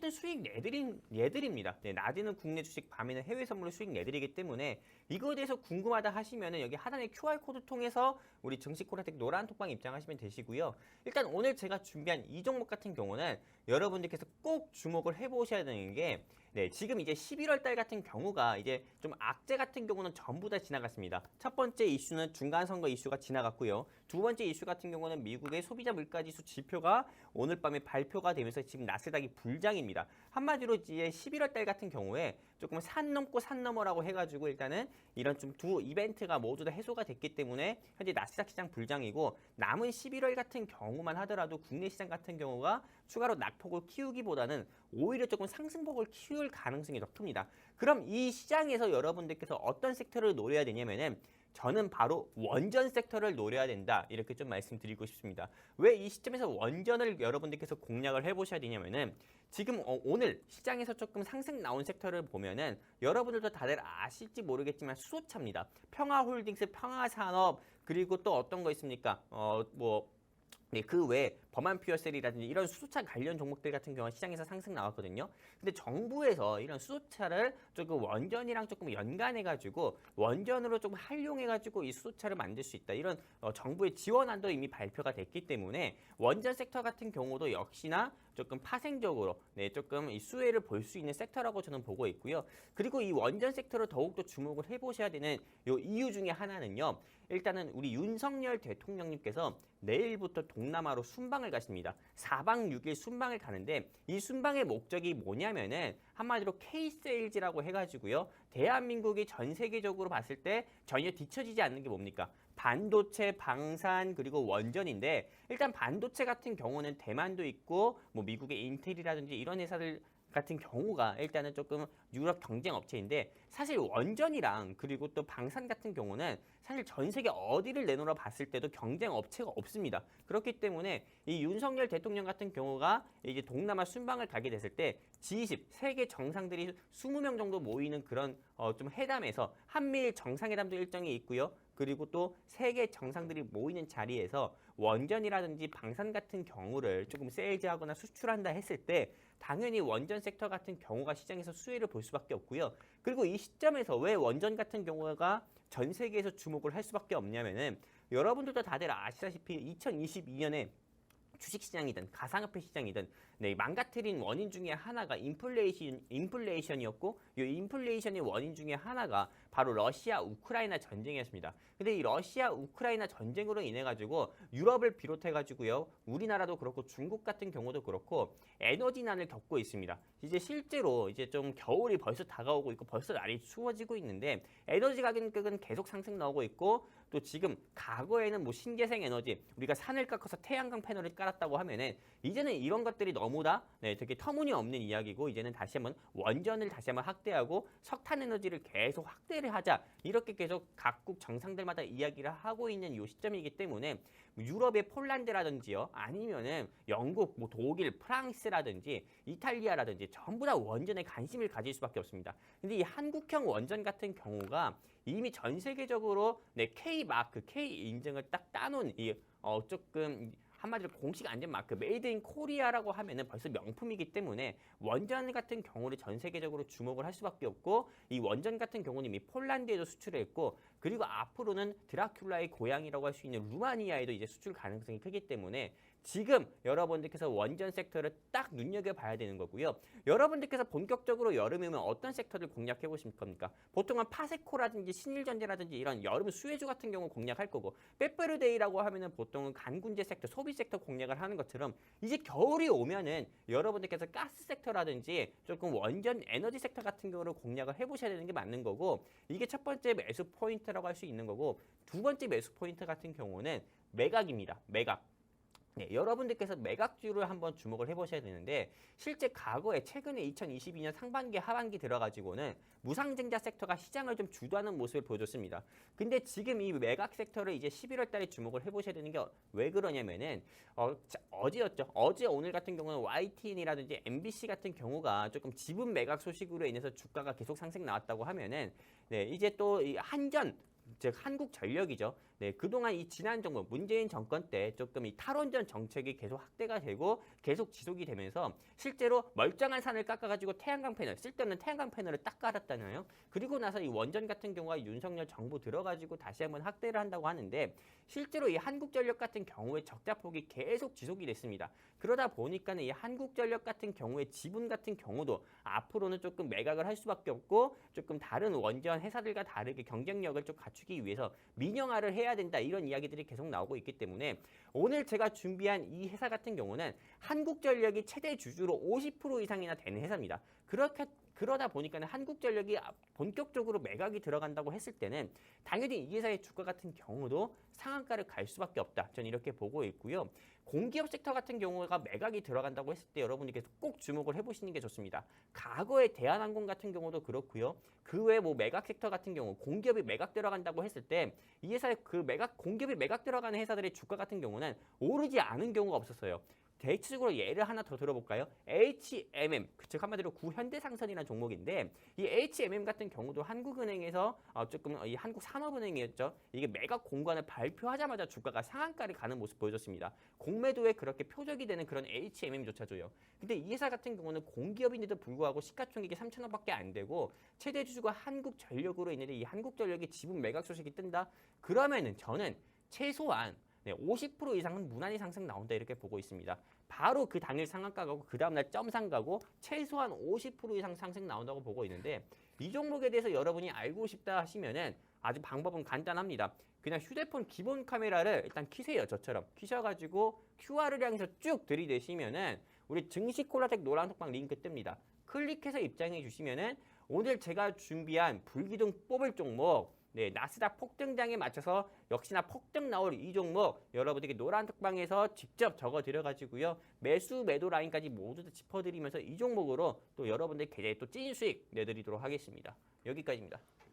똑같은 수익 얘들입니다. 네, 낮에는 국내 주식, 밤에는 해외 선물로 수익 내드리기 때문에 이거에 대해서 궁금하다 하시면은 여기 하단의 QR코드 통해서 우리 증시코라텍 노란 톡방 입장하시면 되시고요. 일단 오늘 제가 준비한 이 종목 같은 경우는 여러분들께서 꼭 주목을 해보셔야 되는 게 네, 지금 이제 11월 달 같은 경우가 이제 좀 악재 같은 경우는 전부 다 지나갔습니다. 첫 번째 이슈는 중간선거 이슈가 지나갔고요. 두 번째 이슈 같은 경우는 미국의 소비자 물가지수 지표가 오늘 밤에 발표가 되면서 지금 나스닥이 불장입니다. 한마디로 이제 11월 달 같은 경우에 조금 산 넘고 산 넘어라고 해가지고 일단은 이런 좀 두 이벤트가 모두 다 해소가 됐기 때문에 현재 나스닥 시장 불장이고 남은 11월 같은 경우만 하더라도 국내 시장 같은 경우가 추가로 낙폭을 키우기보다는 오히려 조금 상승폭을 키울 가능성이 더 큽니다. 그럼 이 시장에서 여러분들께서 어떤 섹터를 노려야 되냐면은 저는 바로 원전 섹터를 노려야 된다 이렇게 좀 말씀드리고 싶습니다. 왜 이 시점에서 원전을 여러분들께서 공략을 해보셔야 되냐면은 지금 오늘 시장에서 조금 상승 나온 섹터를 보면은 여러분들도 다들 아실지 모르겠지만 수소차입니다. 평화홀딩스, 평화산업 그리고 또 어떤 거 있습니까? 네, 그 외에 범한 퓨어셀이라든지 이런 수소차 관련 종목들 같은 경우는 시장에서 상승 나왔거든요. 근데 정부에서 이런 수소차를 조금 원전이랑 조금 연관해가지고 원전으로 조금 활용해가지고 이 수소차를 만들 수 있다. 이런 정부의 지원안도 이미 발표가 됐기 때문에 원전 섹터 같은 경우도 역시나 조금 파생적으로 네, 조금 이 수혜를 볼 수 있는 섹터라고 저는 보고 있고요. 그리고 이 원전 섹터를 더욱더 주목을 해보셔야 되는 요 이유 중에 하나는요. 일단은 우리 윤석열 대통령님께서 내일부터 동남아로 순방을 가십니다. 4박 6일 순방을 가는데 이 순방의 목적이 뭐냐면은 한마디로 K-세일즈라고 해가지고요. 대한민국이 전 세계적으로 봤을 때 전혀 뒤처지지 않는 게 뭡니까? 반도체, 방산, 그리고 원전인데 일단 반도체 같은 경우는 대만도 있고 뭐 미국의 인텔이라든지 이런 회사들 같은 경우가 일단은 조금 유럽 경쟁 업체인데 사실 원전이랑 그리고 또 방산 같은 경우는 사실 전 세계 어디를 내놓으러 봤을 때도 경쟁 업체가 없습니다. 그렇기 때문에 이 윤석열 대통령 같은 경우가 이제 동남아 순방을 가게 됐을 때 G20 세계 정상들이 20명 정도 모이는 그런 좀 회담에서 한미일 정상회담도 일정이 있고요. 그리고 또 세계 정상들이 모이는 자리에서 원전이라든지 방산 같은 경우를 조금 세일즈하거나 수출한다 했을 때 당연히 원전 섹터 같은 경우가 시장에서 수혜를 볼 수밖에 없고요. 그리고 이 시점에서 왜 원전 같은 경우가 전 세계에서 주목을 할 수밖에 없냐면은 여러분들도 다들 아시다시피 2022년에 주식시장이든 가상화폐 시장이든 네, 망가뜨린 원인 중에 하나가 인플레이션이었고 이 인플레이션의 원인 중에 하나가 바로 러시아 우크라이나 전쟁이었습니다. 근데 이 러시아 우크라이나 전쟁으로 인해 가지고 유럽을 비롯해 가지고요. 우리나라도 그렇고 중국 같은 경우도 그렇고 에너지난을 겪고 있습니다. 이제 실제로 이제 좀 겨울이 벌써 다가오고 있고 벌써 날이 추워지고 있는데 에너지 가격은 계속 상승 나오고 있고 또 지금 과거에는 뭐 신재생 에너지 우리가 산을 깎아서 태양광 패널을 깔았다고 하면은 이제는 이런 것들이 너무 다 네, 되게 터무니없는 이야기고 이제는 다시 한번 원전을 다시 한번 확대하고 석탄 에너지를 계속 확대를 하자 이렇게 계속 각국 정상들마다 이야기를 하고 있는 이 시점이기 때문에 유럽의 폴란드라든지요 아니면은 영국, 뭐 독일, 프랑스라든지 이탈리아라든지 전부 다 원전에 관심을 가질 수밖에 없습니다. 근데 이 한국형 원전 같은 경우가 이미 전 세계적으로 네, K-마크, K-인증을 딱 따놓은 이 조금 한마디로 공식 안전 마크 메이드 인 코리아라고 하면은 벌써 명품이기 때문에 원전 같은 경우를 전 세계적으로 주목을 할 수밖에 없고 이 원전 같은 경우는 이미 폴란드에도 수출을 했고 그리고 앞으로는 드라큘라의 고향이라고 할 수 있는 루마니아에도 이제 수출 가능성이 크기 때문에 지금 여러분들께서 원전 섹터를 딱 눈여겨봐야 되는 거고요. 여러분들께서 본격적으로 여름이면 어떤 섹터를 공략해 보실 겁니까? 보통은 파세코라든지 신일전자라든지 이런 여름 수혜주 같은 경우 공략할 거고 빼빼르데이라고 하면은 보통은 간군제 섹터, 소비 섹터 공략을 하는 것처럼 이제 겨울이 오면은 여러분들께서 가스 섹터라든지 조금 원전 에너지 섹터 같은 경우를 공략을 해보셔야 되는 게 맞는 거고 이게 첫 번째 매수 포인트라고 할 수 있는 거고 두 번째 매수 포인트 같은 경우는 매각입니다. 매각. 네, 여러분들께서 매각주를 한번 주목을 해보셔야 되는데 실제 과거에 최근에 2022년 상반기 하반기 들어가지고는 무상증자 섹터가 시장을 좀 주도하는 모습을 보여줬습니다. 근데 지금 이 매각 섹터를 이제 11월 달에 주목을 해보셔야 되는 게 왜 그러냐면은 어제였죠. 어제 오늘 같은 경우는 YTN이라든지 MBC 같은 경우가 조금 지분 매각 소식으로 인해서 주가가 계속 상승 나왔다고 하면은 네, 이제 또 이 한전 즉 한국전력이죠. 네, 그동안 이 지난 정부 문재인 정권 때 조금 이 탈원전 정책이 계속 확대가 되고 계속 지속이 되면서 실제로 멀쩡한 산을 깎아가지고 태양광 패널, 쓸데없는 태양광 패널을 딱 깔았잖아요. 그리고 나서 이 원전 같은 경우가 윤석열 정부 들어가지고 다시 한번 확대를 한다고 하는데 실제로 이 한국전력 같은 경우에 적자폭이 계속 지속이 됐습니다. 그러다 보니까는 이 한국전력 같은 경우에 지분 같은 경우도 앞으로는 조금 매각을 할 수밖에 없고 조금 다른 원전 회사들과 다르게 경쟁력을 좀 갖추기 위해서 민영화를 해야 된다 이런 이야기들이 계속 나오고 있기 때문에 오늘 제가 준비한 이 회사 같은 경우는 한국전력이 최대 주주로 50% 이상이나 되는 회사입니다. 그러다 보니까 한국전력이 본격적으로 매각이 들어간다고 했을 때는 당연히 이 회사의 주가 같은 경우도 상한가를 갈 수밖에 없다. 저는 이렇게 보고 있고요. 공기업 섹터 같은 경우가 매각이 들어간다고 했을 때 여러분들께서 꼭 주목을 해보시는 게 좋습니다. 과거에 대한항공 같은 경우도 그렇고요. 그 외에 뭐 매각 섹터 같은 경우 공기업이 매각 들어간다고 했을 때 이 회사의 그 공기업이 매각 들어가는 회사들의 주가 같은 경우는 오르지 않은 경우가 없었어요. 대체적으로 예를 하나 더 들어볼까요? HMM, 즉 한마디로 구현대상선이라는 종목인데 이 HMM 같은 경우도 한국은행에서 조금 이 한국산업은행이었죠. 이게 매각 공관을 발표하자마자 주가가 상한가를 가는 모습 보여줬습니다. 공매도에 그렇게 표적이 되는 그런 HMM조차도요. 근데 이 회사 같은 경우는 공기업인데도 불구하고 시가총액이 3천억밖에 안 되고 최대 주주가 한국전력으로 있는데 이 한국전력이 지분 매각 소식이 뜬다? 그러면은 저는 최소한 50% 이상은 무난히 상승 나온다 이렇게 보고 있습니다. 바로 그 당일 상한가 가고 그 다음날 점상 가고 최소한 50% 이상 상승 나온다고 보고 있는데 이 종목에 대해서 여러분이 알고 싶다 하시면은 아주 방법은 간단합니다. 그냥 휴대폰 기본 카메라를 일단 키세요. 저처럼 키셔가지고 QR을 향해서 쭉 들이대시면은 우리 증시콜라텍 노란톡방 링크 뜹니다. 클릭해서 입장해 주시면은 오늘 제가 준비한 불기둥 뽑을 종목 나스닥 폭등장에 맞춰서 역시나 폭등 나올 이 종목 여러분들께 노란 톡방에서 직접 적어 드려가지고요. 매수 매도 라인까지 모두 다 짚어드리면서 이 종목으로 또 여러분들 계좌에 또 찐 수익 내드리도록 하겠습니다. 여기까지입니다.